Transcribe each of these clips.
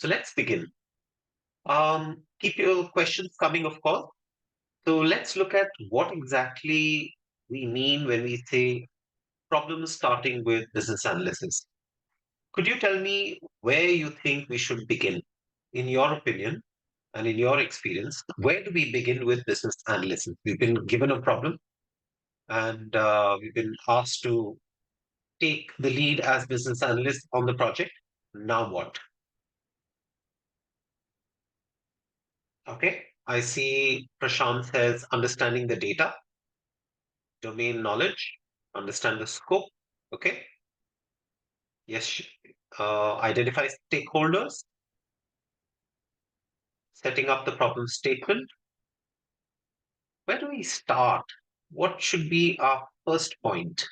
So let's begin. Keep your questions coming, of course. So let's look at what exactly we mean when we say problems starting with business analysis. Could you tell me where you think we should begin? In your opinion and in your experience, where do we begin with business analysis? We've been given a problem and we've been asked to take the lead as business analysts on the project. Now what? Okay. I see Prashant says understanding the data, domain knowledge, understand the scope. Okay. Yes. Identify stakeholders, setting up the problem statement. Where do we start? What should be our first point?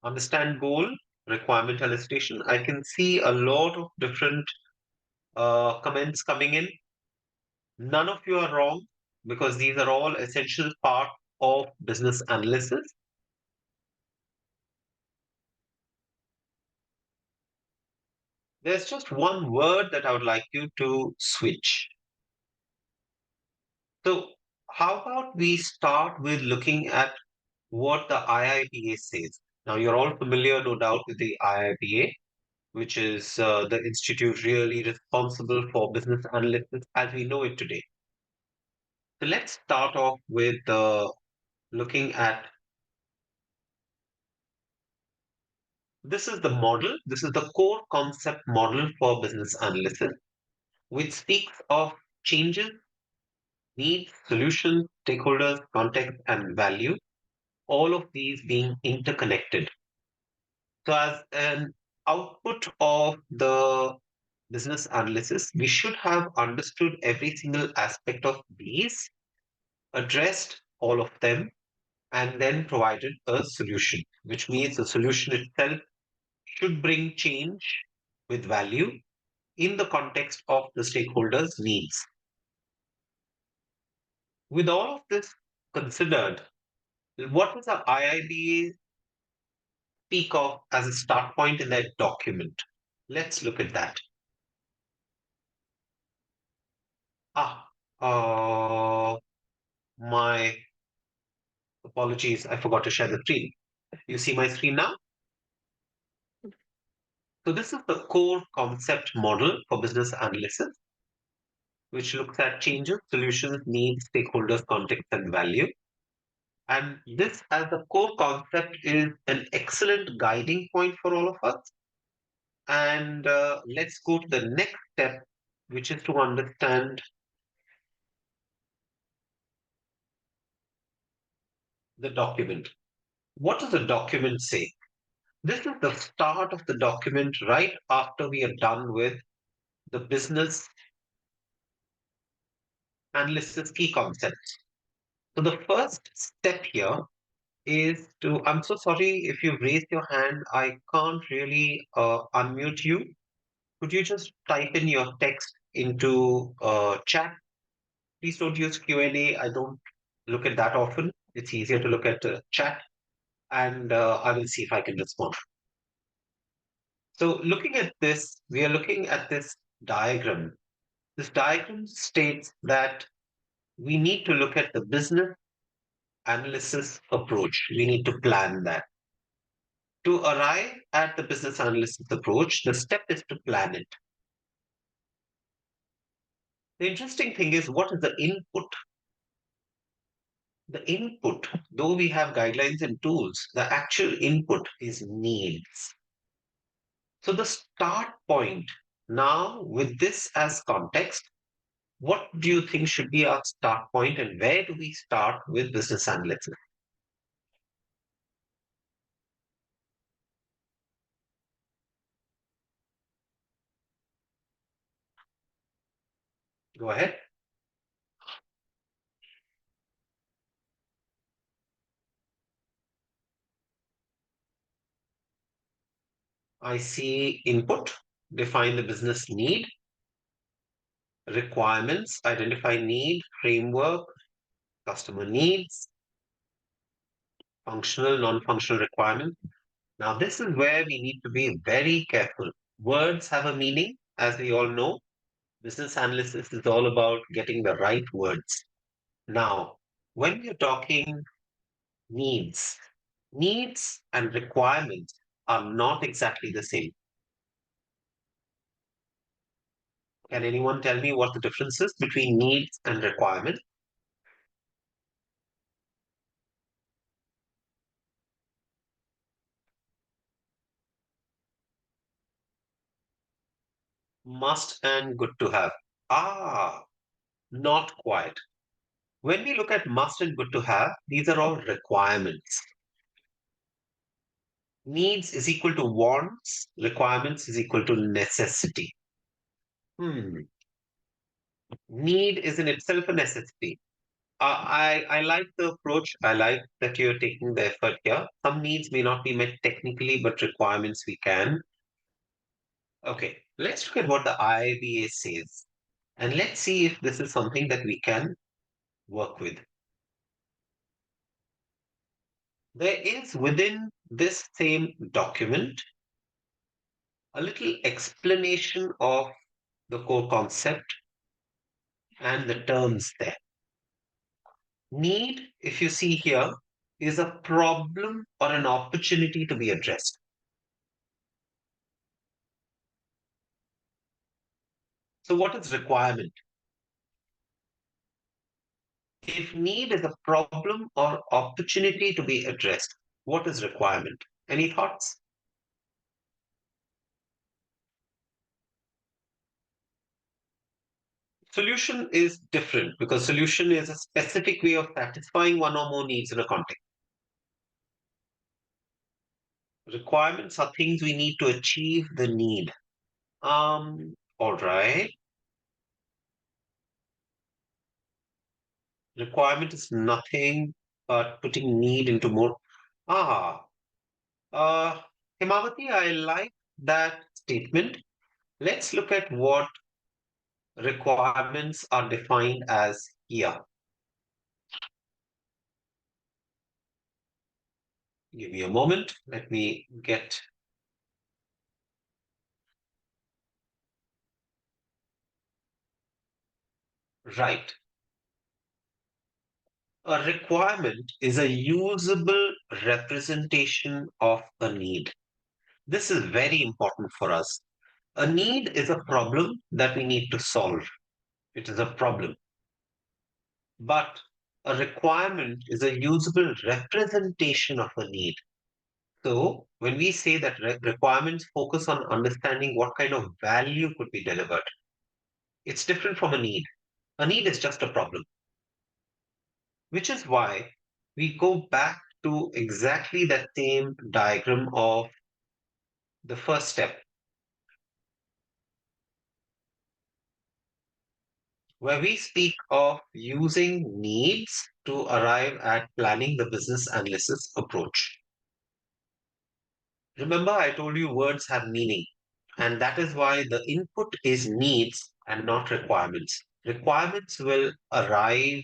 Understand goal, requirement elicitation. I can see a lot of different comments coming in. None of you are wrong because these are all essential part of business analysis. There's just one word that I would like you to switch. So, how about we start with looking at what the IIBA says? Now, you're all familiar, no doubt, with the IIBA, which is the institute really responsible for business analysis as we know it today. So, let's start off with looking at this is the model, this is the core concept model for business analysis, which speaks of changes, needs, solutions, stakeholders, context, and value, all of these being interconnected. So, as an output of the business analysis, we should have understood every single aspect of these, addressed all of them, and then provided a solution, which means the solution itself should bring change with value in the context of the stakeholders' needs. With all of this considered, what does the IIBA speak of as a start point in that document? Let's look at that. Ah, my apologies. I forgot to share the screen. You see my screen now? So this is the core concept model for business analysis, which looks at changes, solutions, needs, stakeholders, context, and value. And this as a core concept is an excellent guiding point for all of us. And let's go to the next step, which is to understand the document. What does the document say? This is the start of the document right after we are done with the business analysis key concepts. So the first step here is to, I'm so sorry if you've raised your hand, I can't really unmute you. Could you just type in your text into chat? Please don't use Q&A. I don't look at that often. It's easier to look at chat and I will see if I can respond. So looking at this, we are looking at this diagram. This diagram states that we need to look at the business analysis approach. We need to plan that. To arrive at the business analysis approach, the step is to plan it. The interesting thing is, what is the input? The input, though we have guidelines and tools, the actual input is needs. So the start point now, with this as context, what do you think should be our start point and where do we start with business analysis? Go ahead. I see input, define the business need, requirements, identify need, framework, customer needs, functional, non-functional requirements. Now, this is where we need to be very careful. Words have a meaning, as we all know. Business analysis is all about getting the right words. Now, when we're talking needs, needs and requirements are not exactly the same. Can anyone tell me what the difference is between needs and requirement? Must and good to have. Ah, not quite. When we look at must and good to have, these are all requirements. Needs is equal to wants, requirements is equal to necessity. Hmm. Need is in itself a necessity. I like the approach. I like that you're taking the effort here. Some needs may not be met technically, but requirements we can. Okay, let's look at what the IBA says. And let's see if this is something that we can work with. There is within this same document a little explanation of the core concept and the terms there. Need, if you see here, is a problem or an opportunity to be addressed. So, what is requirement? If need is a problem or opportunity to be addressed, what is requirement? Any thoughts? Solution is different because solution is a specific way of satisfying one or more needs in a context. Requirements are things we need to achieve the need. All right. Requirement is nothing but putting need into more. Ah, uh, Himavati, I like that statement. Let's look at what requirements are defined as here. Give me a moment. Let me get right. A requirement is a usable representation of a need. This is very important for us. A need is a problem that we need to solve. It is a problem. But a requirement is a usable representation of a need. So when we say that requirements focus on understanding what kind of value could be delivered, it's different from a need. A need is just a problem, which is why we go back to exactly that same diagram of the first step, where we speak of using needs to arrive at planning the business analysis approach. Remember, I told you words have meaning, and that is why the input is needs and not requirements. Requirements will arrive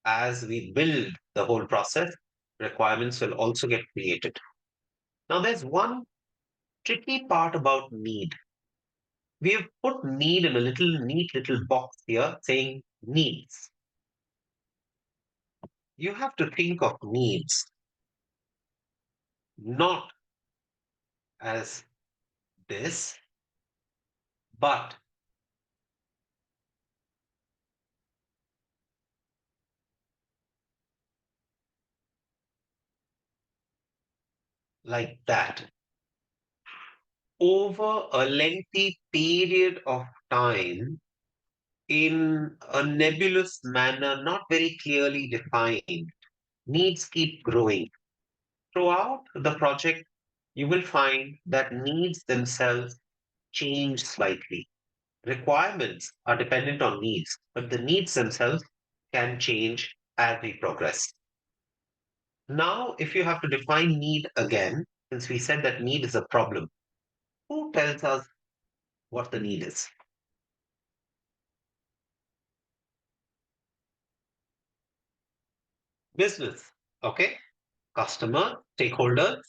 as we build the whole process. Requirements will also get created. Now, there's one tricky part about need. We have put need in a little neat little box here saying needs. You have to think of needs not as this, but like that. Over a lengthy period of time, in a nebulous manner, not very clearly defined, needs keep growing. Throughout the project, you will find that needs themselves change slightly. Requirements are dependent on needs, but the needs themselves can change as we progress. Now, if you have to define need again, since we said that need is a problem, who tells us what the need is? Business, okay? Customer, stakeholders,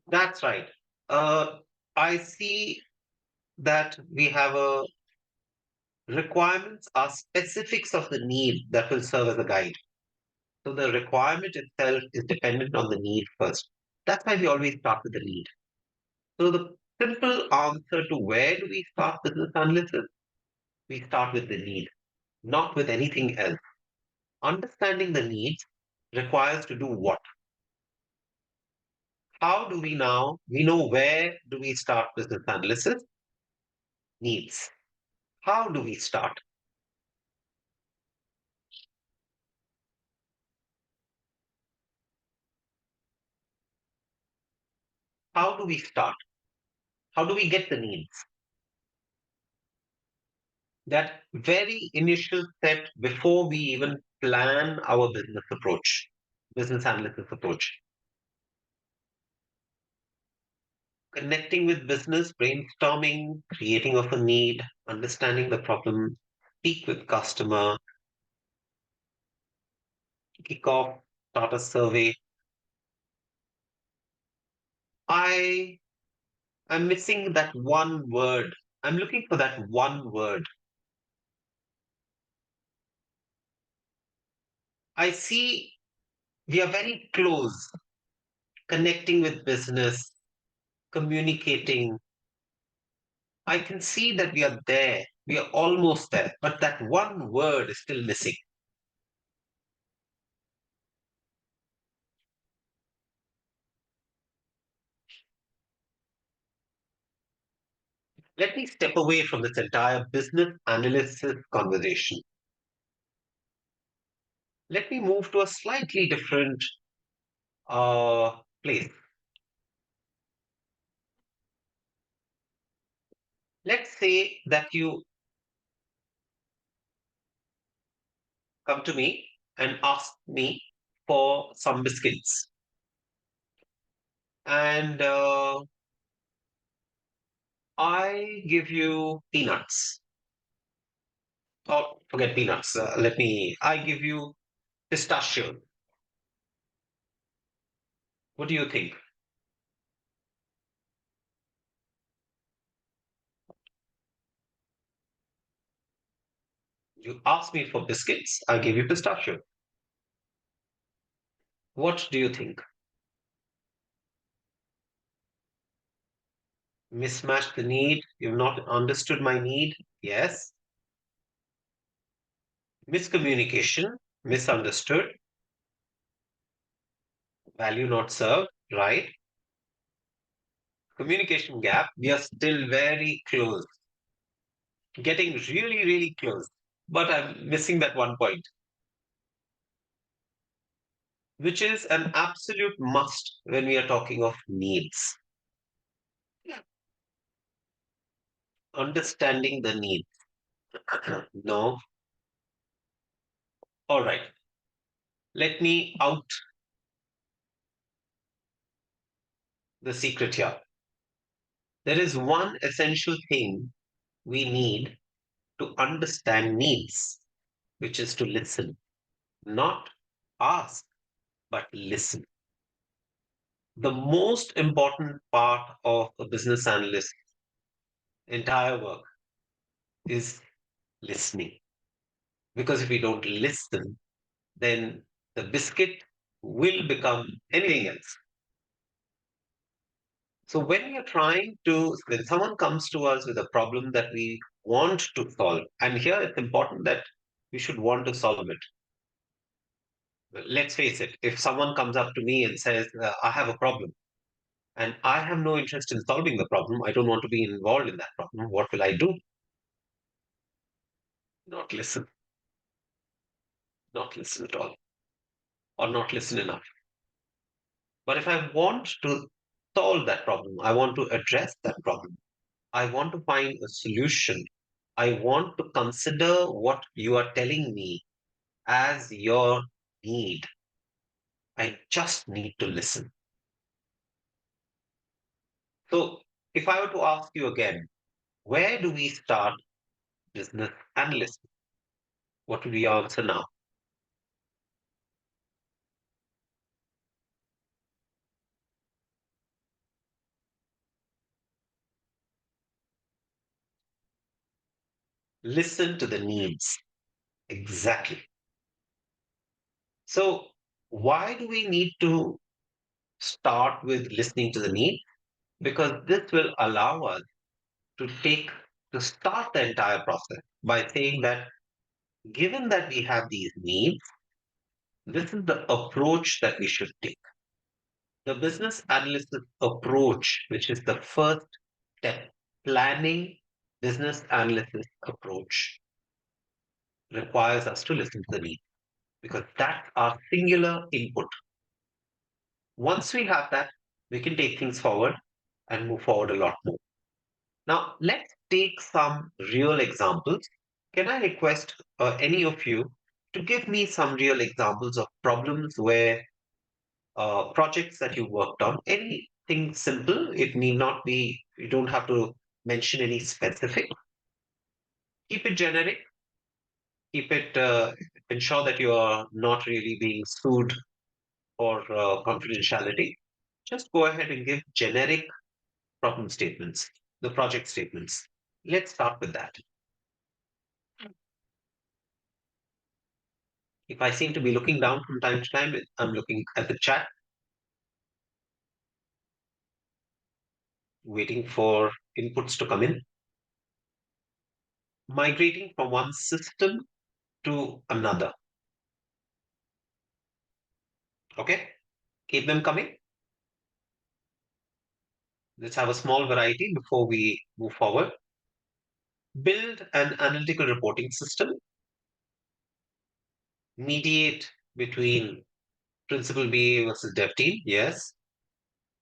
That's right. Uh, I see that we have a requirements are specifics of the need that will serve as a guide. So the requirement itself is dependent on the need first. That's why we always start with the need. So the simple answer to where do we start business analysis? We start with the need, not with anything else. Understanding the needs requires to do what? How do we now? We know where do we start business analysis? Needs. How do we start? How do we start? How do we get the needs? That very initial step before we even plan our business approach, business analysis approach. Connecting with business, brainstorming, creating of a need, understanding the problem, speak with customer, kick off, start a survey. I am missing that one word. I'm looking for that one word. I see we are very close, connecting with business, communicating. I can see that we are there. We are almost there. But that one word is still missing. Let me step away from this entire business analysis conversation. Let me move to a slightly different place. Let's say that you come to me and ask me for some biscuits. And I give you peanuts. Oh, forget peanuts. I give you pistachio. What do you think? You asked me for biscuits. I gave you pistachio. What do you think? Mismatched the need. You've not understood my need. Yes. Miscommunication. Misunderstood. Value not served. Right. Communication gap. We are still very close. Getting really, really close. But I'm missing that one point, which is an absolute must when we are talking of needs. Understanding the needs. No. All right. Let me out the secret here. There is one essential thing we need to understand needs, which is to listen, not ask, but listen. The most important part of a business analyst's entire work is listening. Because if we don't listen, then the biscuit will become anything else. So when someone comes to us with a problem that we want to solve, and here it's important that we should want to solve it. Let's face it, if someone comes up to me and says, I have a problem, and I have no interest in solving the problem, I don't want to be involved in that problem, what will I do? Not listen, not listen at all, or not listen enough. But if I want to solve that problem, I want to address that problem, I want to find a solution, I want to consider what you are telling me as your need. I just need to listen. So, if I were to ask you again, where do we start business analyst? What would your answer now? Listen to the needs. Exactly. So, why do we need to start with listening to the need? Because this will allow us to take to start the entire process by saying that given that we have these needs, this is the approach that we should take. The business analyst approach, which is the first step, planning business analysis approach, requires us to listen to the need because that's our singular input. Once we have that, we can take things forward and move forward a lot more. Now, let's take some real examples. Can I request any of you to give me some real examples of problems where projects that you worked on, anything simple, it need not be, you don't have to mention any specific. Keep it generic, keep it, ensure that you are not really being sued for confidentiality. Just go ahead and give generic problem statements, the project statements. Let's start with that. If I seem to be looking down from time to time, I'm looking at the chat, waiting for inputs to come in. Migrating from one system to another. Okay, keep them coming. Let's have a small variety before we move forward. Build an analytical reporting system. Mediate between principal BA versus dev team. Yes.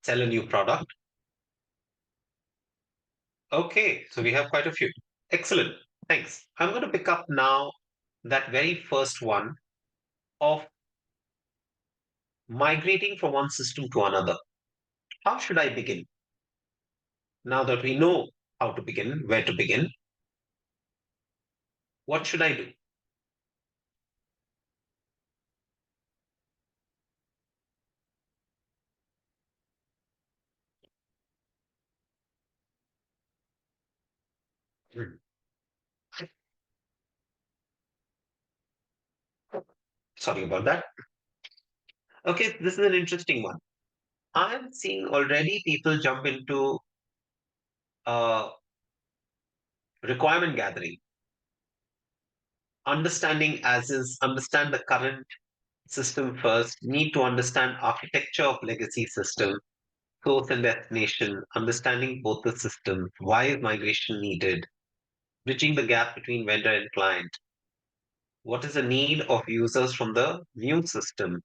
Sell a new product. Okay, so we have quite a few. Excellent. Thanks. I'm going to pick up now that very first one of migrating from one system to another. How should I begin? Now that we know how to begin, where to begin, what should I do? Hmm. Sorry about that. Okay, this is an interesting one. I'm seeing already people jump into uh, requirement gathering, understanding as is, understand the current system first, need to understand architecture of legacy system, source and destination, understanding both the systems, why is migration needed, bridging the gap between vendor and client, what is the need of users from the new system.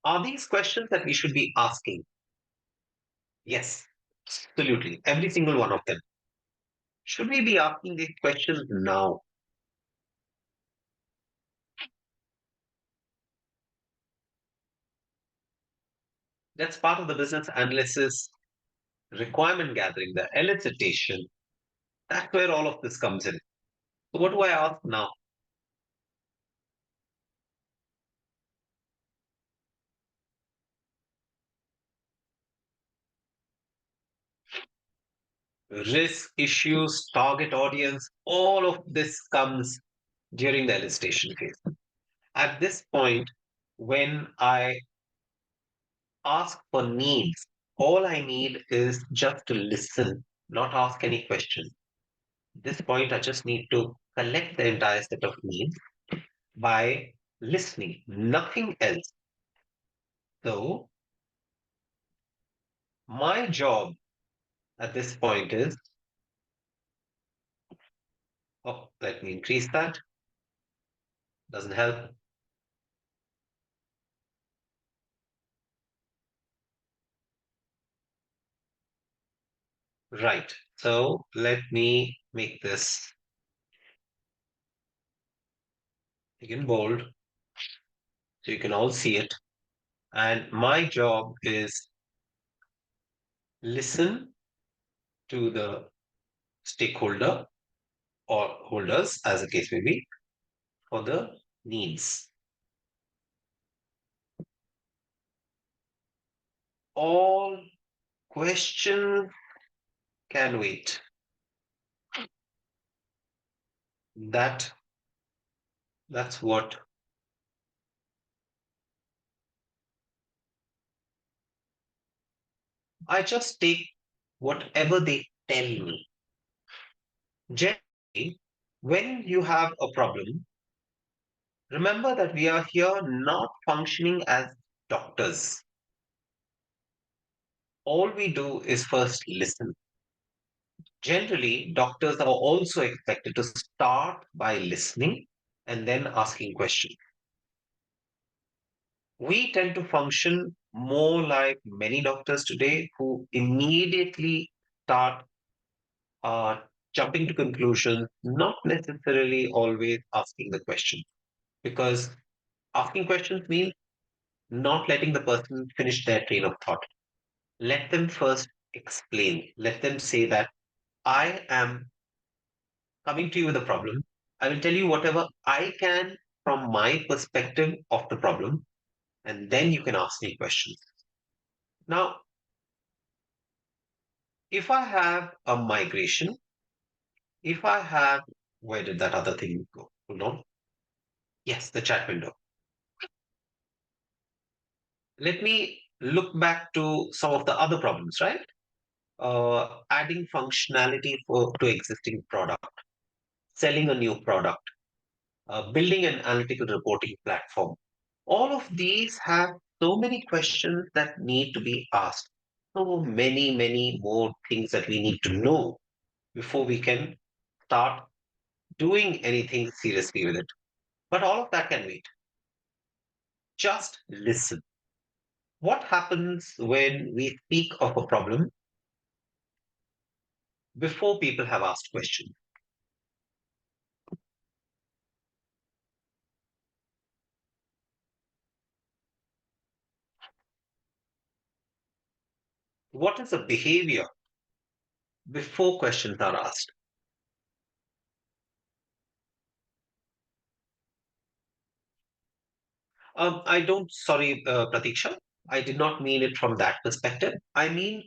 Are these questions that we should be asking? Yes, absolutely. Every single one of them. Should we be asking these questions now? That's part of the business analysis requirement gathering, the elicitation. That's where all of this comes in. So, what do I ask now? Risk, issues, target audience, all of this comes during the elicitation phase. At this point, when I ask for needs, all I need is just to listen, not ask any question. At this point, I just need to collect the entire set of needs by listening, nothing else. So, my job at this point is, oh, let me increase that. Doesn't help. Right. So let me make this big and bold so you can all see it. And my job is listen to the stakeholder or holders, as the case may be, for the needs. All questions can wait. That that's what I just take whatever they tell me. Generally, when you have a problem, remember that we are here not functioning as doctors. All we do is first listen. Generally, doctors are also expected to start by listening and then asking questions. We tend to function more like many doctors today who immediately start uh, jumping to conclusions, not necessarily always asking the question. Because asking questions means not letting the person finish their train of thought. Let them first explain. Let them say that I am coming to you with a problem. I will tell you whatever I can from my perspective of the problem, and then you can ask me questions. Now, if I have a migration, if I have, where did that other thing go? Hold on. Yes, the chat window. Let me look back to some of the other problems, right? Adding functionality to existing product, selling a new product, building an analytical reporting platform. All of these have so many questions that need to be asked. So many, many more things that we need to know before we can start doing anything seriously with it. But all of that can wait. Just listen. What happens when we speak of a problem before people have asked questions? What is the behavior before questions are asked? I don't, sorry, Pratiksha, I did not mean it from that perspective. I mean,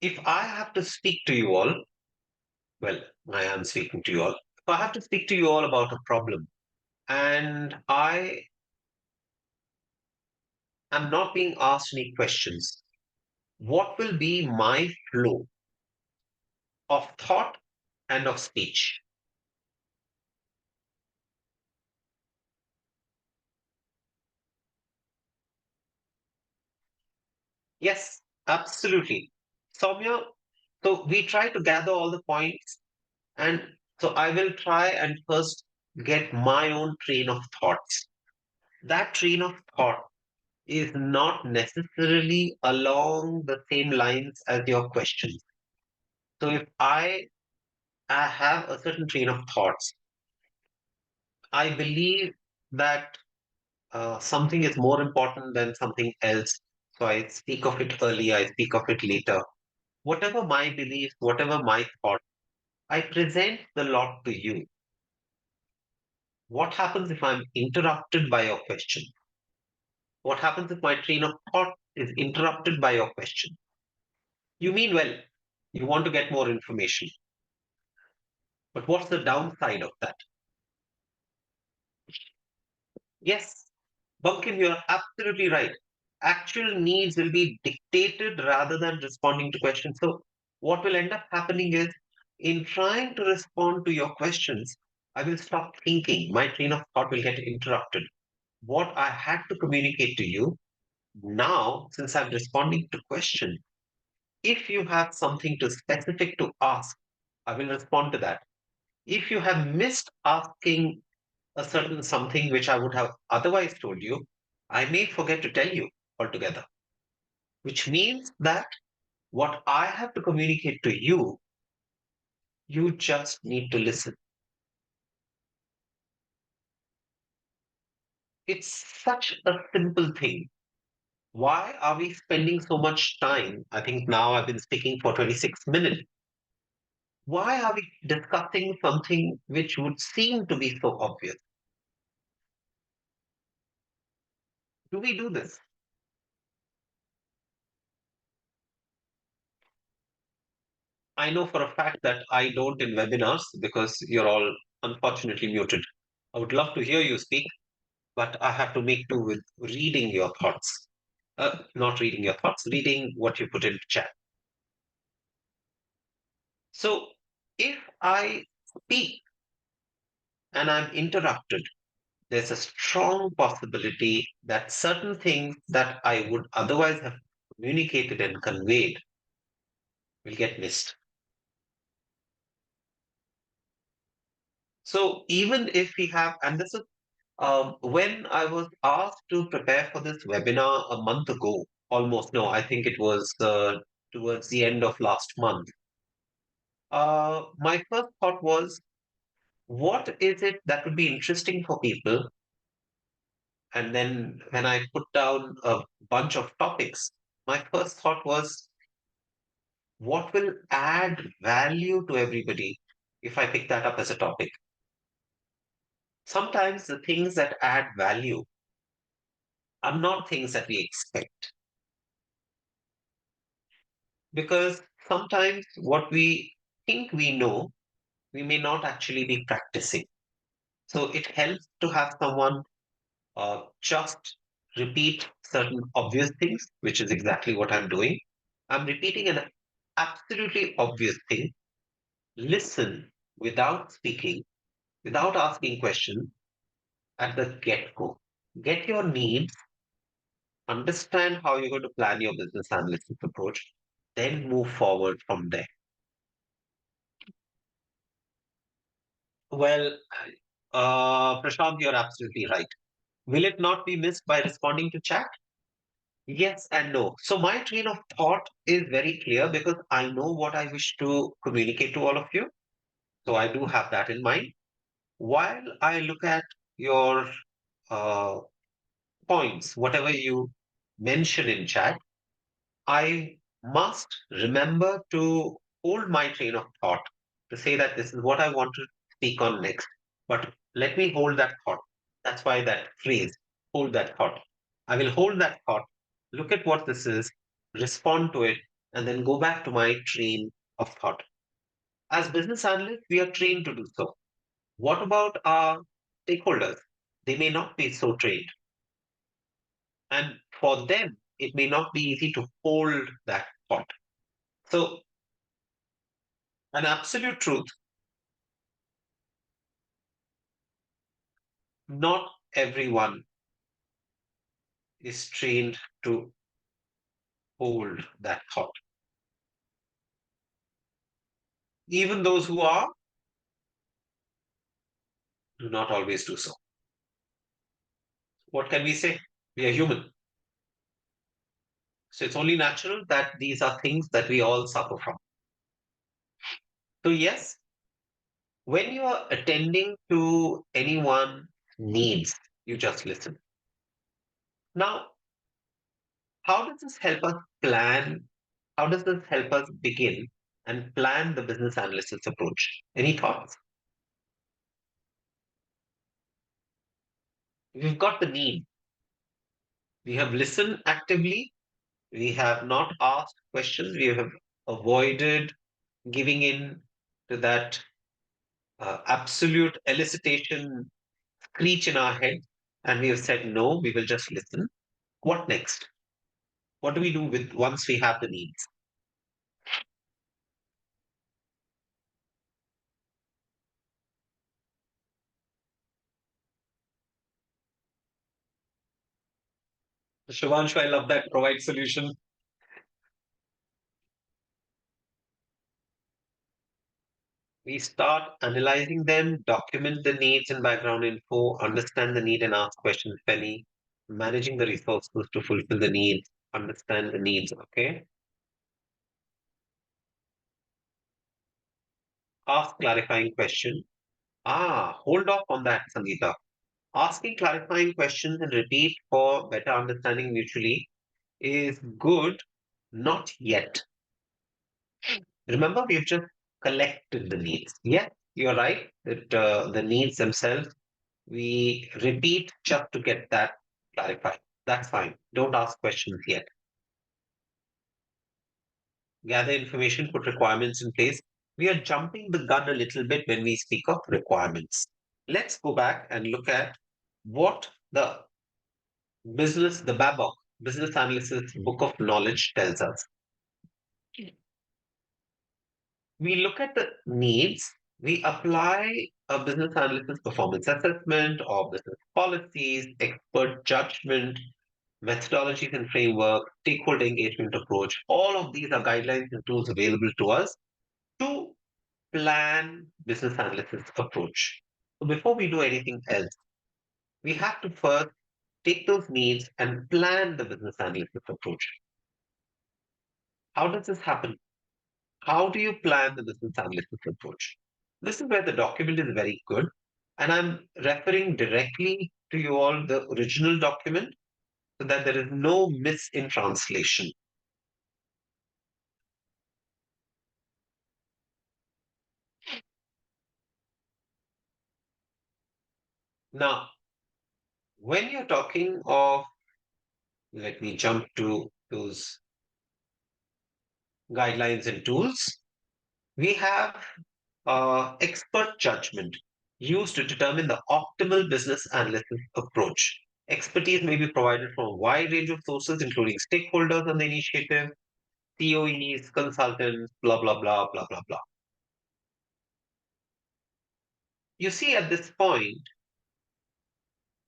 if I have to speak to you all, well, I am speaking to you all. If I have to speak to you all about a problem and I am not being asked any questions, what will be my flow of thought and of speech? Yes, absolutely. Soumya, so we try to gather all the points, and so I will try and first get my own train of thoughts. That train of thought is not necessarily along the same lines as your questions. So if I have a certain train of thoughts, I believe that something is more important than something else. So I speak of it early, I speak of it later. Whatever my beliefs, whatever my thought, I present the lot to you. What happens if I'm interrupted by your question? What happens if my train of thought is interrupted by your question? You mean well, you want to get more information. But what's the downside of that? Yes, Bunkin, you're absolutely right. Actual needs will be dictated rather than responding to questions. So, what will end up happening is in trying to respond to your questions, I will stop thinking. My train of thought will get interrupted. What I had to communicate to you now, since I'm responding to questions, if you have something to specific to ask, I will respond to that. If you have missed asking a certain something which I would have otherwise told you, I may forget to tell you altogether, which means that what I have to communicate to you, you just need to listen. It's such a simple thing. Why are we spending so much time? I think now I've been speaking for 26 minutes. Why are we discussing something which would seem to be so obvious? Do we do this? I know for a fact that I don't in webinars because you're all unfortunately muted. I would love to hear you speak, but I have to make do with reading your thoughts. Not reading your thoughts, reading what you put in chat. So if I speak and I'm interrupted, there's a strong possibility that certain things that I would otherwise have communicated and conveyed will get missed. So even if we have, and this is when I was asked to prepare for this webinar a month ago, almost, no, I think it was towards the end of last month. My first thought was, what is it that would be interesting for people? And then when I put down a bunch of topics, my first thought was, what will add value to everybody if I pick that up as a topic? Sometimes the things that add value are not things that we expect. Because sometimes what we think we know, we may not actually be practicing. So it helps to have someone just repeat certain obvious things, which is exactly what I'm doing. I'm repeating an absolutely obvious thing. Listen without speaking, without asking questions at the get go. Get your needs, understand how you're going to plan your business analysis approach, then move forward from there. Well, Prashant, you're absolutely right. Will it not be missed by responding to chat? Yes and no. So my train of thought is very clear because I know what I wish to communicate to all of you. So I do have that in mind. While I look at your uh, points, whatever you mention in chat, I must remember to hold my train of thought to say that this is what I want to speak on next. But let me hold that thought. That's why that phrase, hold that thought. I will hold that thought, look at what this is, respond to it, and then go back to my train of thought. As business analysts, we are trained to do so. What about our stakeholders? They may not be so trained. And for them, it may not be easy to hold that thought. So, an absolute truth, not everyone is trained to hold that thought. Even those who are do not always do so. What can we say? We are human. So, it's only natural that these are things that we all suffer from. So, yes, when you are attending to anyone's needs, you just listen. Now, how does this help us plan? How does this help us begin and plan the business analysis approach? Any thoughts? We've got the need. We have listened actively. We have not asked questions. We have avoided giving in to that absolute elicitation screech in our head. And we have said, no, we will just listen. What next? What do we do with once we have the needs? Shivanshu, I love that. Provide solution. We start analyzing them, document the needs and background info, understand the need and ask questions if any, managing the resources to fulfill the needs, understand the needs. Okay. Ask clarifying question. Hold off on that, Sangeeta. Asking clarifying questions and repeat for better understanding mutually is good, not yet. Remember, we've just collected the needs. Yes, you're right that the needs themselves, we repeat just to get that clarified. That's fine. Don't ask questions yet. gather information, put requirements in place. We are jumping the gun a little bit when we speak of requirements. Let's go back and look at what the BABOK, Business Analysis Book of Knowledge tells us. We look at the needs, we apply a business analysis performance assessment or business policies, expert judgment, methodologies and framework, stakeholder engagement approach. All of these are guidelines and tools available to us to plan business analysis approach. So before we do anything else, we have to first take those needs and plan the business analysis approach. How does this happen? How do you plan the business analysis approach? This is where the document is very good. And I'm referring directly to you all the original document so that there is no miss in translation. Now, when you're talking of, let me jump to those guidelines and tools, we have expert judgment used to determine the optimal business analysis approach. Expertise may be provided from a wide range of sources, including stakeholders on the initiative, COEs, consultants, blah, blah, blah, blah, blah, blah. You see, at this point,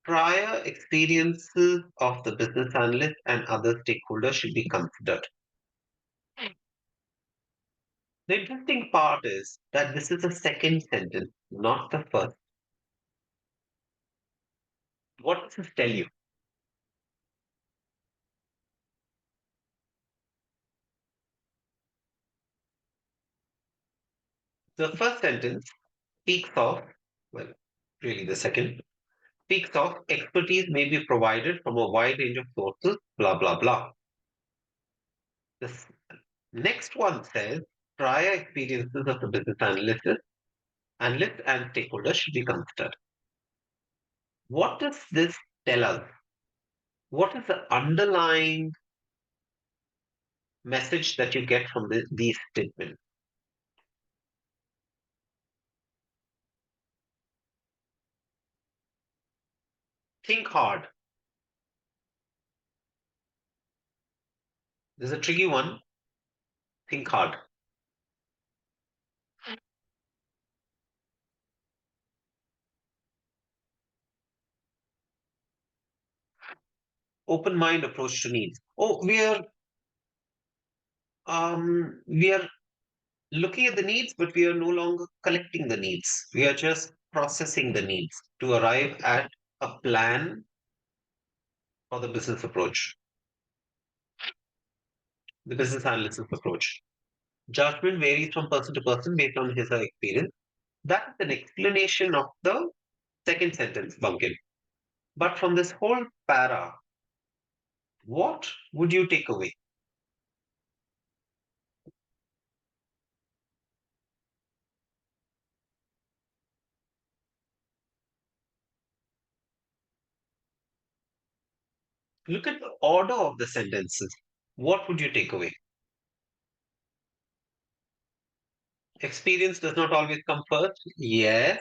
prior experiences of the business analyst and other stakeholders should be considered. The interesting part is that this is the second sentence, not the first. What does this tell you? The first sentence speaks of, well, really the second, speaks of expertise may be provided from a wide range of sources, blah, blah, blah. The next one says prior experiences of the business analyst and stakeholders should be considered. What does this tell us? What is the underlying message that you get from these statements? Think hard. This is a tricky one. Think hard. Open mind approach to needs. Oh, we are looking at the needs, but we are no longer collecting the needs. We are just processing the needs to arrive at a plan for the business approach, the business analysis approach. Judgment varies from person to person based on his or her experience. That is an explanation of the second sentence, Bunkin. But from this whole para, what would you take away? Look at the order of the sentences. What would you take away? Experience does not always come first. Yes,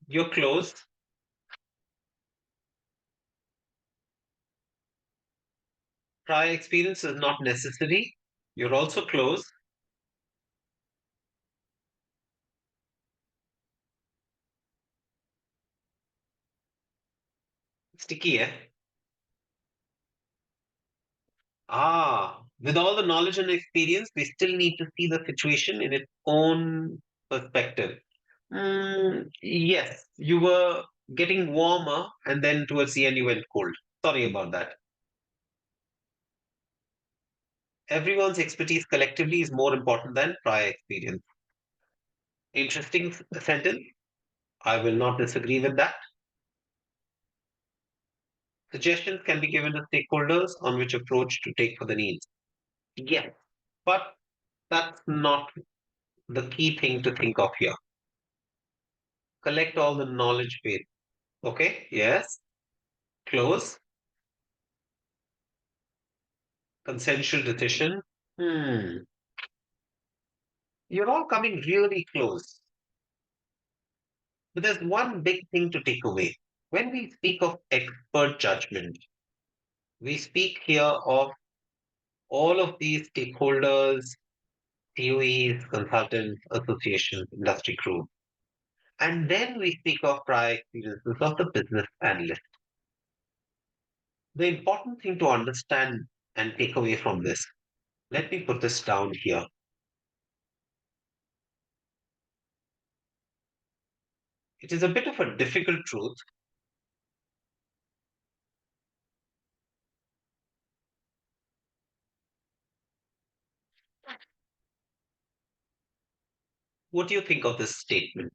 you're close. Prior experience is not necessary. You're also close. Sticky, eh? With all the knowledge and experience, we still need to see the situation in its own perspective. Yes, you were getting warmer and then towards the end you went cold. Sorry about that. Everyone's expertise collectively is more important than prior experience. Interesting sentence. I will not disagree with that. Suggestions can be given to stakeholders on which approach to take for the needs. Yes, but that's not the key thing to think of here. Collect all the knowledge base. Okay, yes, close. Consensual decision. Hmm. You're all coming really close. But there's one big thing to take away. When we speak of expert judgment, we speak here of all of these stakeholders, COEs, consultants, associations, industry groups. And then we speak of prior experiences of the business analyst. The important thing to understand and take away from this, let me put this down here. It is a bit of a difficult truth. What do you think of this statement?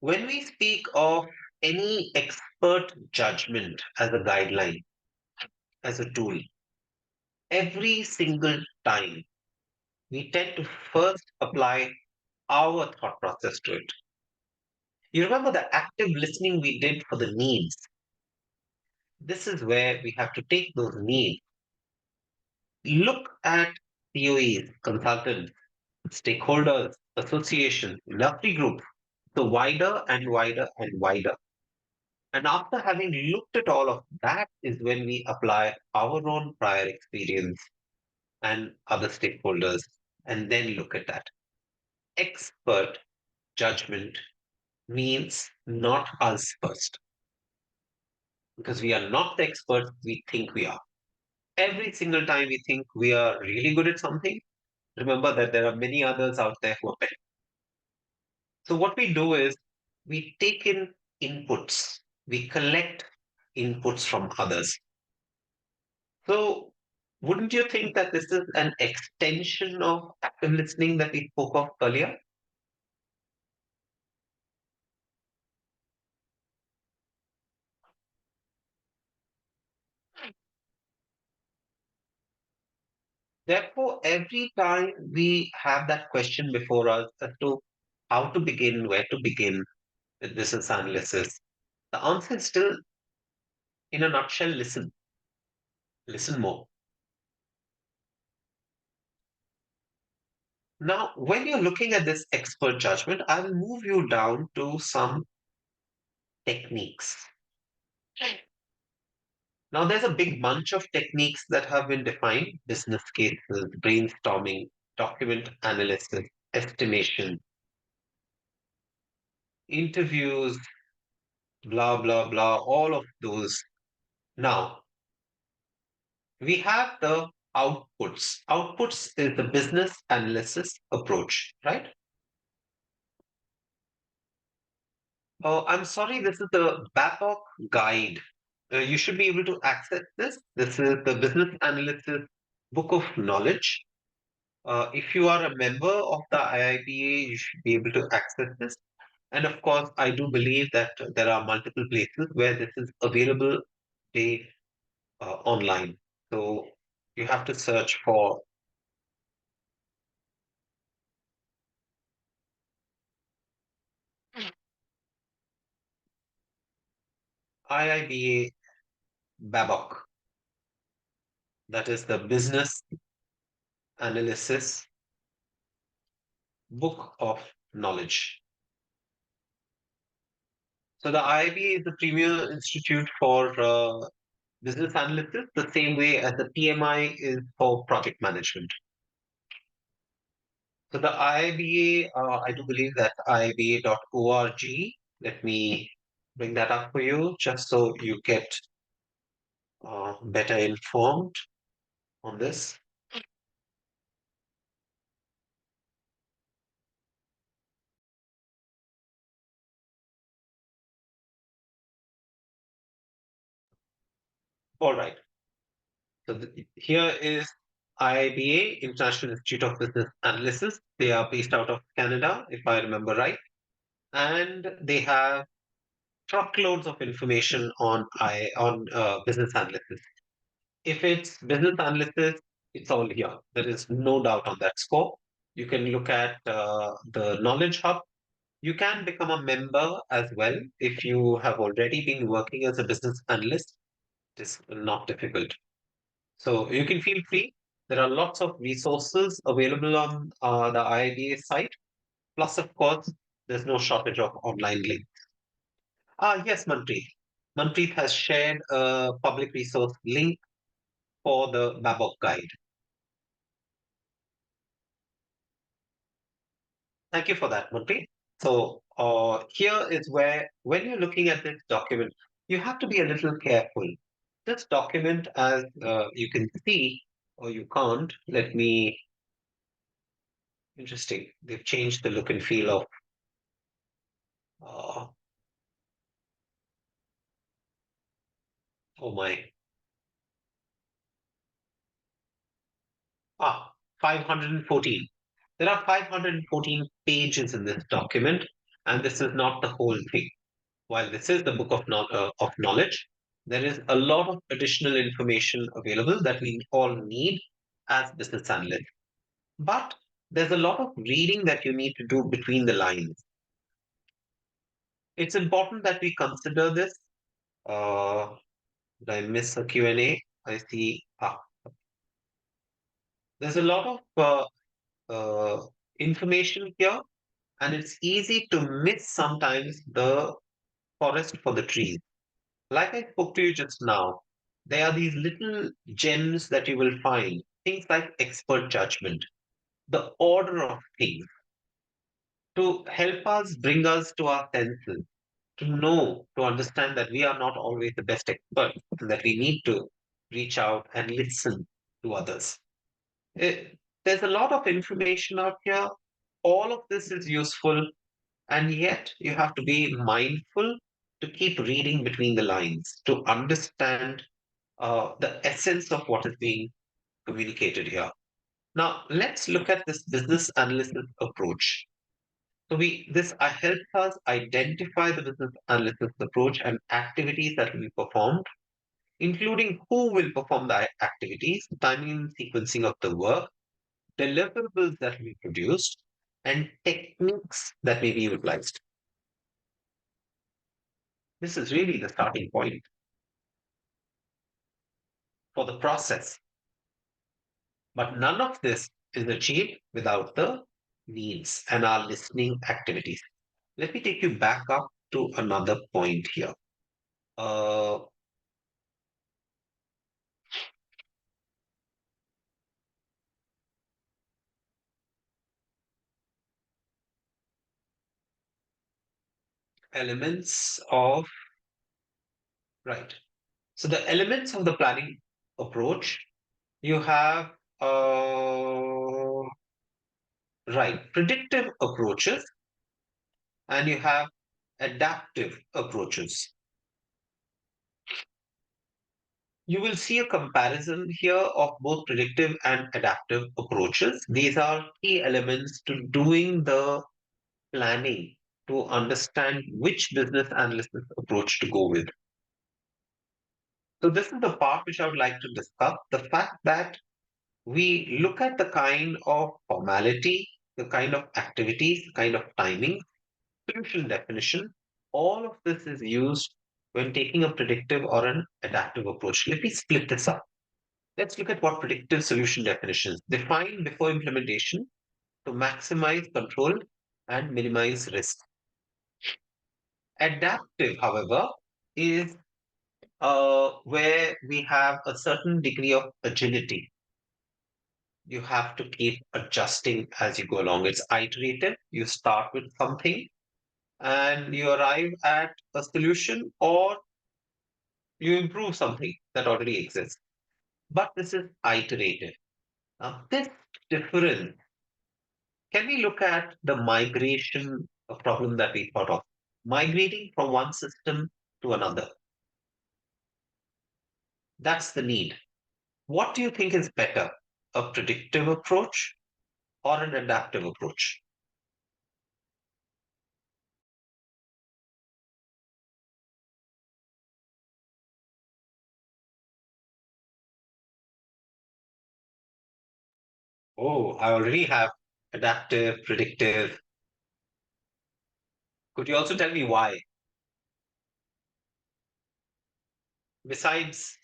When we speak of any expert judgment as a guideline, as a tool, every single time we tend to first apply our thought process to it. You remember the active listening we did for the needs? This is where we have to take those needs, look at COEs, consultants, stakeholders, associations, industry groups, so wider and wider and wider. And after having looked at all of that is when we apply our own prior experience and other stakeholders and then look at that. Expert judgment means not us first, because we are not the experts we think we are. Every single time we think we are really good at something, remember that there are many others out there who are better. So, what we do is we take in inputs, we collect inputs from others. So, wouldn't you think that this is an extension of active listening that we spoke of earlier? Therefore, every time we have that question before us as to how to begin, where to begin with business analysis, the answer is still, in a nutshell, listen. Listen more. Now, when you're looking at this expert judgment, I will move you down to some techniques. Now, there's a big bunch of techniques that have been defined: business cases, brainstorming, document analysis, estimation, interviews, blah, blah, blah, all of those. Now, we have the outputs. Outputs is the business analysis approach, right? Oh, I'm sorry, this is the BAPOC guide. You should be able to access this. This is the Business Analysis Book of Knowledge. If you are a member of the IIBA, you should be able to access this. And of course, I do believe that there are multiple places where this is available say, online. So you have to search for IIBA BABOK. That is the Business Analysis Book of Knowledge. So the IIBA is the premier institute for business analysis, the same way as the PMI is for project management. So the IIBA, I do believe that iiba.org. Let me bring that up for you, just so you get better informed on this. All right. So here is IIBA, International Institute of Business Analysis. They are based out of Canada, if I remember right, and they have truckloads of information on business analysis. If it's business analysis, it's all here. There is no doubt on that score. You can look at the Knowledge Hub. You can become a member as well if you have already been working as a business analyst. It is not difficult. So you can feel free. There are lots of resources available on the IIBA site. Plus, of course, there's no shortage of online links. Yes, Manpreet. Manpreet has shared a public resource link for the Babok guide. Thank you for that, Manpreet. So here is where, when you're looking at this document, you have to be a little careful. This document, as you can see, or you can't, let me, interesting. They've changed the look and feel of, uh, oh my, 514. There are 514 pages in this document, and this is not the whole thing. While this is the book of knowledge, there is a lot of additional information available that we all need as business analysts. But there's a lot of reading that you need to do between the lines. It's important that we consider this. Uh, did I miss a Q&A? I see. There's a lot of information here, and it's easy to miss sometimes the forest for the trees. Like I spoke to you just now, there are these little gems that you will find. Things like expert judgment, the order of things, to help us bring us to our senses, to know, to understand that we are not always the best expert, and that we need to reach out and listen to others. There's a lot of information out here. All of this is useful, and yet you have to be mindful to keep reading between the lines to understand the essence of what is being communicated here. Now, let's look at this business analysis approach. So this helps us identify the business analysis approach and activities that will be performed, including who will perform the activities, timing and sequencing of the work, deliverables that will be produced, and techniques that may be utilized. This is really the starting point for the process. But none of this is achieved without the needs and our listening activities. Let me take you back up to another point here. Uh, Elements of, right. So the elements of the planning approach, you have, uh, right, predictive approaches, and you have adaptive approaches. You will see a comparison here of both predictive and adaptive approaches. These are key elements to doing the planning to understand which business analysis approach to go with. So, this is the part which I would like to discuss, the fact that we look at the kind of formality, the kind of activities, the kind of timing, solution definition. All of this is used when taking a predictive or an adaptive approach. Let me split this up. Let's look at what predictive solution definitions define before implementation to maximize control and minimize risk. Adaptive, however, is where we have a certain degree of agility. You have to keep adjusting as you go along. It's iterative. You start with something and you arrive at a solution, or you improve something that already exists. But this is iterative. Now, this difference, can we look at the migration problem that we thought of? Migrating from one system to another. That's the need. What do you think is better, a predictive approach or an adaptive approach? Oh, I already have. adaptive, predictive. Could you also tell me why? Besides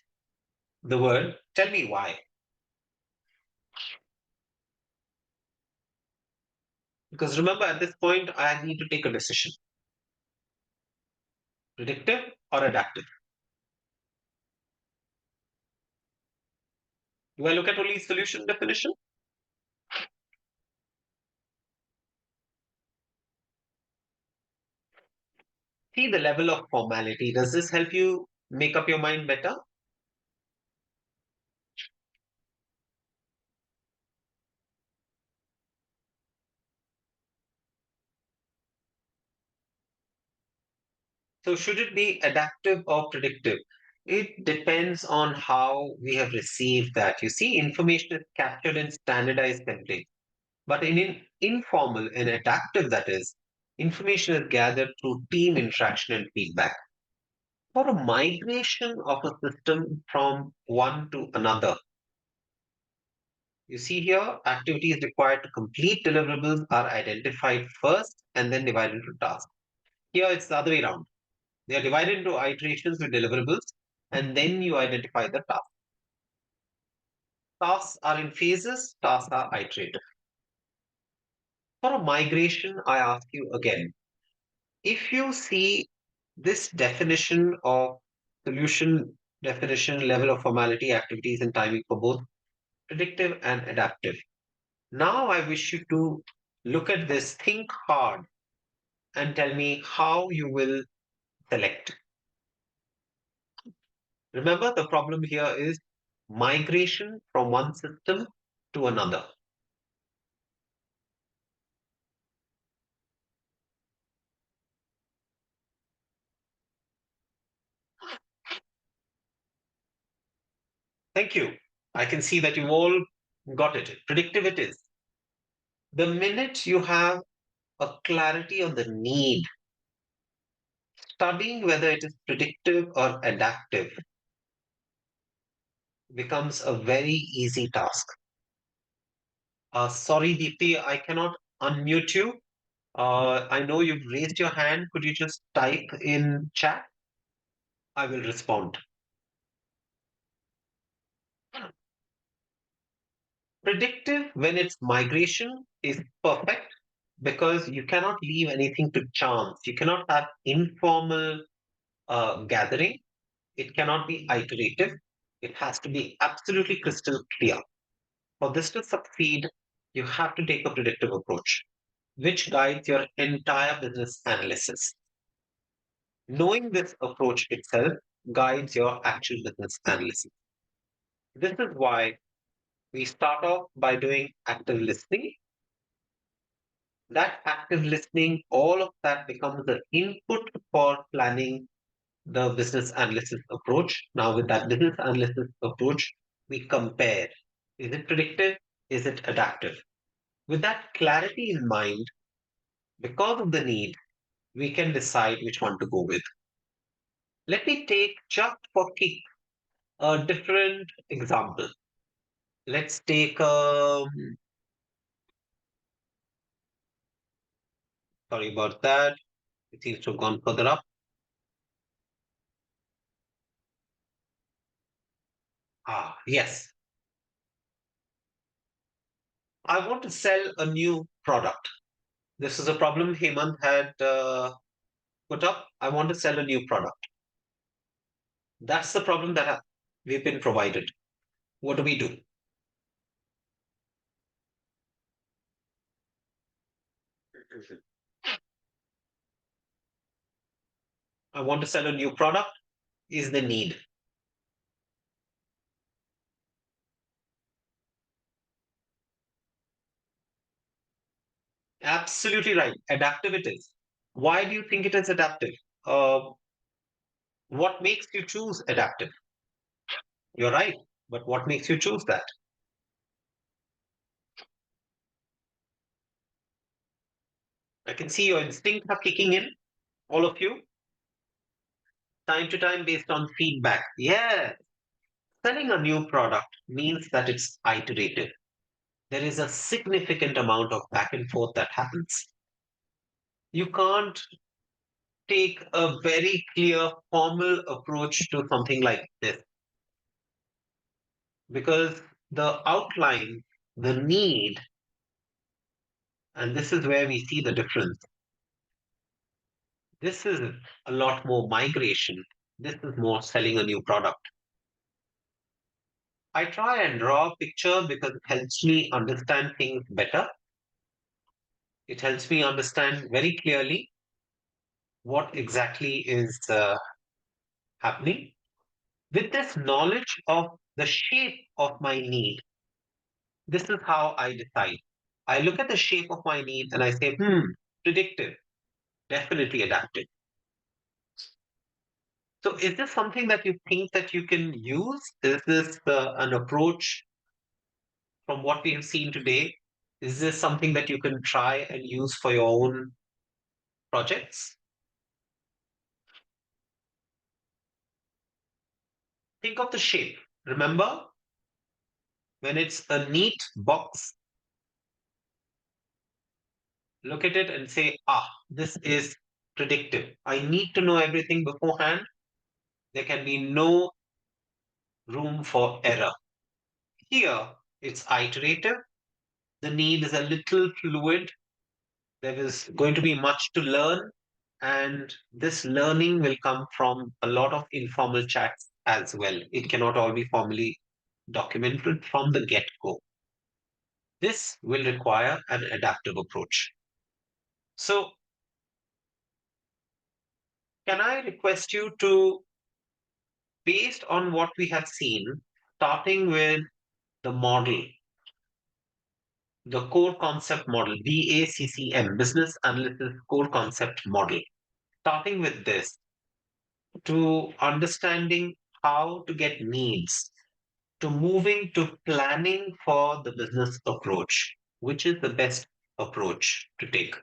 the word, tell me why. Because remember, at this point, I need to take a decision: predictive or adaptive. Do I look at only solution definition? See the level of formality. Does this help you make up your mind better? So, should it be adaptive or predictive? It depends on how we have received that. You see, information is captured in standardized templates, but in informal and adaptive, that is, information is gathered through team interaction and feedback. For a migration of a system from one to another, you see here, activities required to complete deliverables are identified first and then divided into tasks. Here, it's the other way around. They are divided into iterations with deliverables, and then you identify the task. Tasks are in phases, tasks are iterative. For a migration, I ask you again, if you see this definition of solution definition, level of formality, activities, and timing for both predictive and adaptive. Now I wish you to look at this, think hard, and tell me how you will select. Remember, the problem here is migration from one system to another. Thank you. I can see that you've all got it. Predictive it is. The minute you have a clarity on the need, studying whether it is predictive or adaptive becomes a very easy task. Sorry, Deepti, I cannot unmute you. I know you've raised your hand. Could you just type in chat? I will respond. Predictive, when it's migration, is perfect because you cannot leave anything to chance. You cannot have informal gathering. It cannot be iterative. It has to be absolutely crystal clear. For this to succeed, you have to take a predictive approach, which guides your entire business analysis. Knowing this approach itself guides your actual business analysis. This is why we start off by doing active listening. That active listening, all of that becomes the input for planning the business analysis approach. Now, with that business analysis approach, we compare: is it predictive? Is it adaptive? With that clarity in mind, because of the need, we can decide which one to go with. Let me take, just for kick, a different example. Let's take, sorry about that. It seems to have gone further up. Yes. I want to sell a new product. This is a problem Hemant had put up. I want to sell a new product. That's the problem that we've been provided. What do we do? I want to sell a new product is the need. Absolutely right. Adaptive it is. Why do you think it is adaptive? Uh, what makes you choose adaptive? You're right. But what makes you choose that? I can see your instincts are kicking in, all of you, time to time based on feedback. Yeah. Selling a new product means that it's iterative. there is a significant amount of back and forth that happens. You can't take a very clear formal approach to something like this because the outline, the need, and this is where we see the difference. This is a lot more migration. This is more selling a new product. I try and draw a picture because it helps me understand things better. It helps me understand very clearly what exactly is happening. With this knowledge of the shape of my need, this is how I decide. I look at the shape of my need and I say, predictive, definitely adaptive. So is this something that you think that you can use? Is this an approach from what we have seen today? Is this something that you can try and use for your own projects? Think of the shape. Remember, when it's a neat box, look at it and say, this is predictive. I need to know everything beforehand. There can be no room for error. Here, it's iterative. The need is a little fluid. There is going to be much to learn. And this learning will come from a lot of informal chats as well. It cannot all be formally documented from the get go. This will require an adaptive approach. So, can I request you to, based on what we have seen, starting with the model, the core concept model, BACCM, Business Analysis Core Concept Model, starting with this to understanding how to get needs, to moving to planning for the business approach, which is the best approach to take.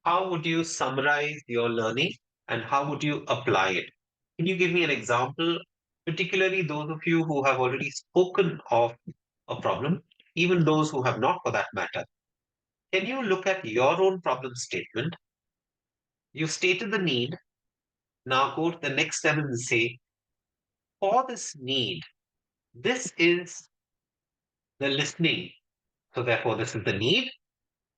How would you summarize your learning and how would you apply it? Can you give me an example, particularly those of you who have already spoken of a problem, even those who have not for that matter? Can you look at your own problem statement? You've stated the need. Now go to the next level and say, for this need, this is the listening. So therefore, this is the need.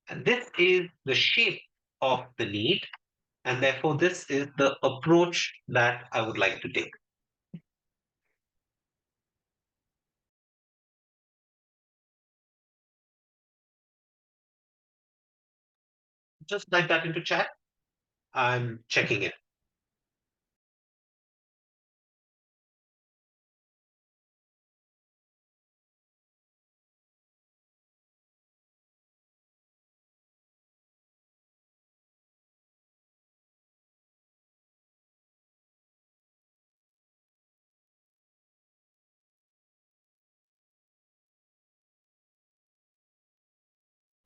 And this is the shape of the need. And therefore, this is the approach that I would like to take. Just type that into chat. I'm checking it.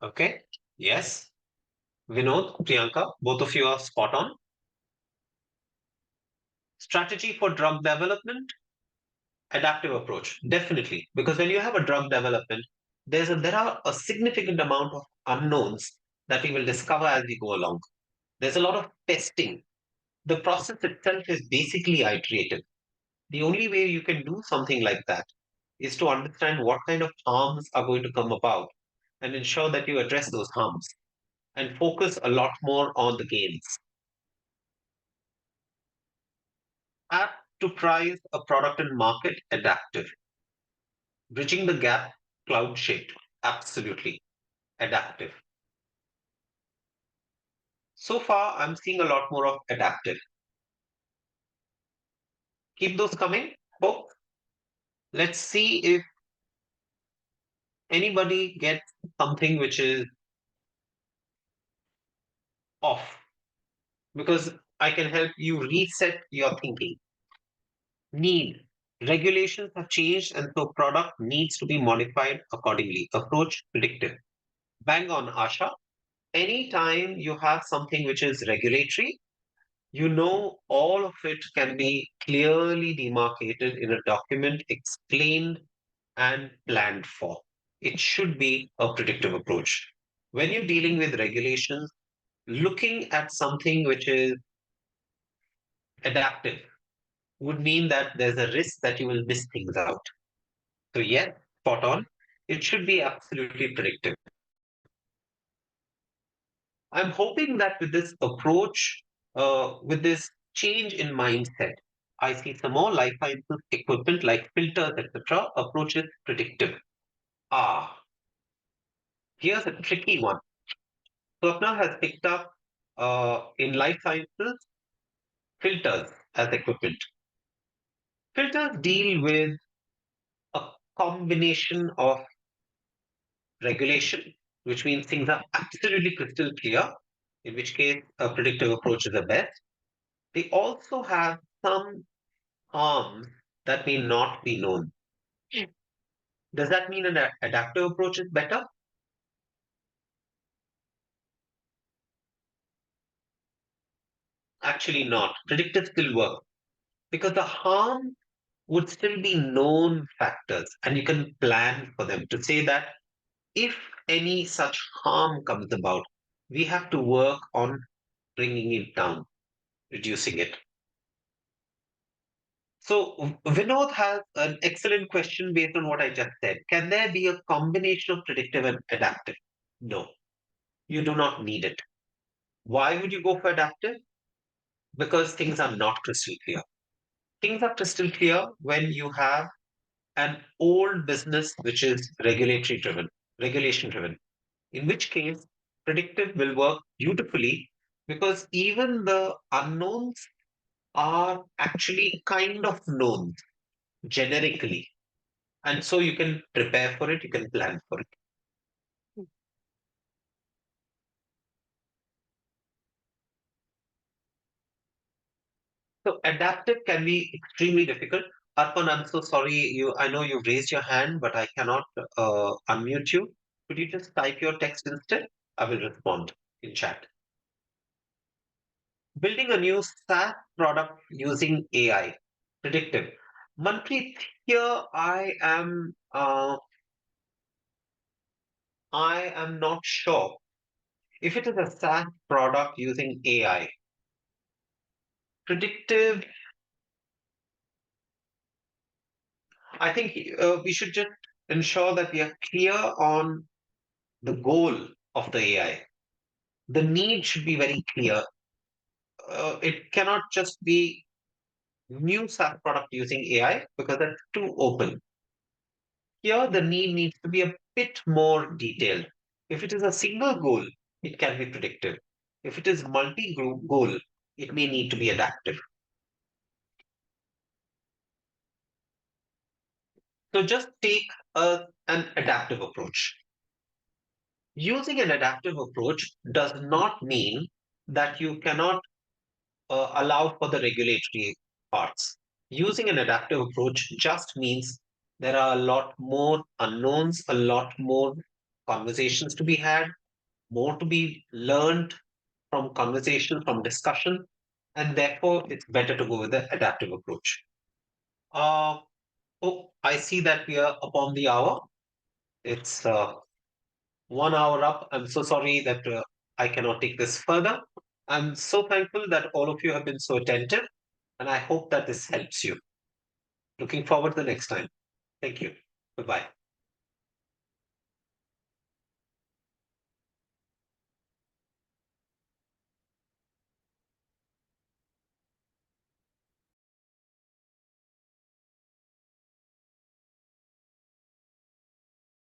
Okay. Yes. Vinod, Priyanka, both of you are spot on. Strategy for drug development, adaptive approach. Definitely. Because when you have a drug development, there are a significant amount of unknowns that we will discover as we go along. There's a lot of testing. The process itself is basically iterative. The only way you can do something like that is to understand what kind of harms are going to come about and ensure that you address those harms and focus a lot more on the gains. App to price a product and market, adaptive. Bridging the gap, cloud shaped. Absolutely adaptive. So far, I'm seeing a lot more of adaptive. Keep those coming, folks. Let's see if anybody gets something which is off, because I can help you reset your thinking. Need. Regulations have changed and so product needs to be modified accordingly. Approach predictive. Bang on, Asha. Anytime you have something which is regulatory, you know all of it can be clearly demarcated in a document, explained and planned for. it should be a predictive approach. When you're dealing with regulations, looking at something which is adaptive would mean that there's a risk that you will miss things out. So, yes, spot on. It should be absolutely predictive. I'm hoping that with this approach, with this change in mindset, I see some more life sciences equipment like filters, etc. approaches predictive. Ah, here's a tricky one. Swapna has picked up in life sciences filters as equipment. Filters deal with a combination of regulation, which means things are absolutely crystal clear, in which case a predictive approach is the best. They also have some harms that may not be known. Does that mean an adaptive approach is better? Actually, not. Predictive still work because the harm would still be known factors and you can plan for them to say that if any such harm comes about, we have to work on bringing it down, reducing it. So, Vinod has an excellent question based on what I just said. Can there be a combination of predictive and adaptive? No, you do not need it. Why would you go for adaptive? Because things are not crystal clear. Things are crystal clear when you have an old business which is regulatory driven, regulation driven, in which case predictive will work beautifully because even the unknowns are actually kind of known generically. And so you can prepare for it, you can plan for it. So adaptive can be extremely difficult. Arpan, I'm so sorry. I know you've raised your hand, but I cannot unmute you. Could you just type your text instead? I will respond in chat. Building a new SaaS product using AI, predictive. Manpreet, here I am not sure if it is a SaaS product using AI. Predictive, I think we should just ensure that we are clear on the goal of the AI. The need should be very clear. It cannot just be new SaaS product using AI because that's too open. Here, the need needs to be a bit more detailed. If it is a single goal, it can be predictive. If it is multi-goal, it may need to be adaptive. So just take an adaptive approach. Using an adaptive approach does not mean that you cannot allow for the regulatory parts. Using an adaptive approach just means there are a lot more unknowns, a lot more conversations to be had, more to be learned from conversation, from discussion, and therefore it's better to go with the adaptive approach. Uh, oh, I see that we are upon the hour. It's 1 hour up. I'm so sorry that I cannot take this further. I'm so thankful that all of you have been so attentive, and I hope that this helps you. Looking forward to the next time. Thank you. Goodbye.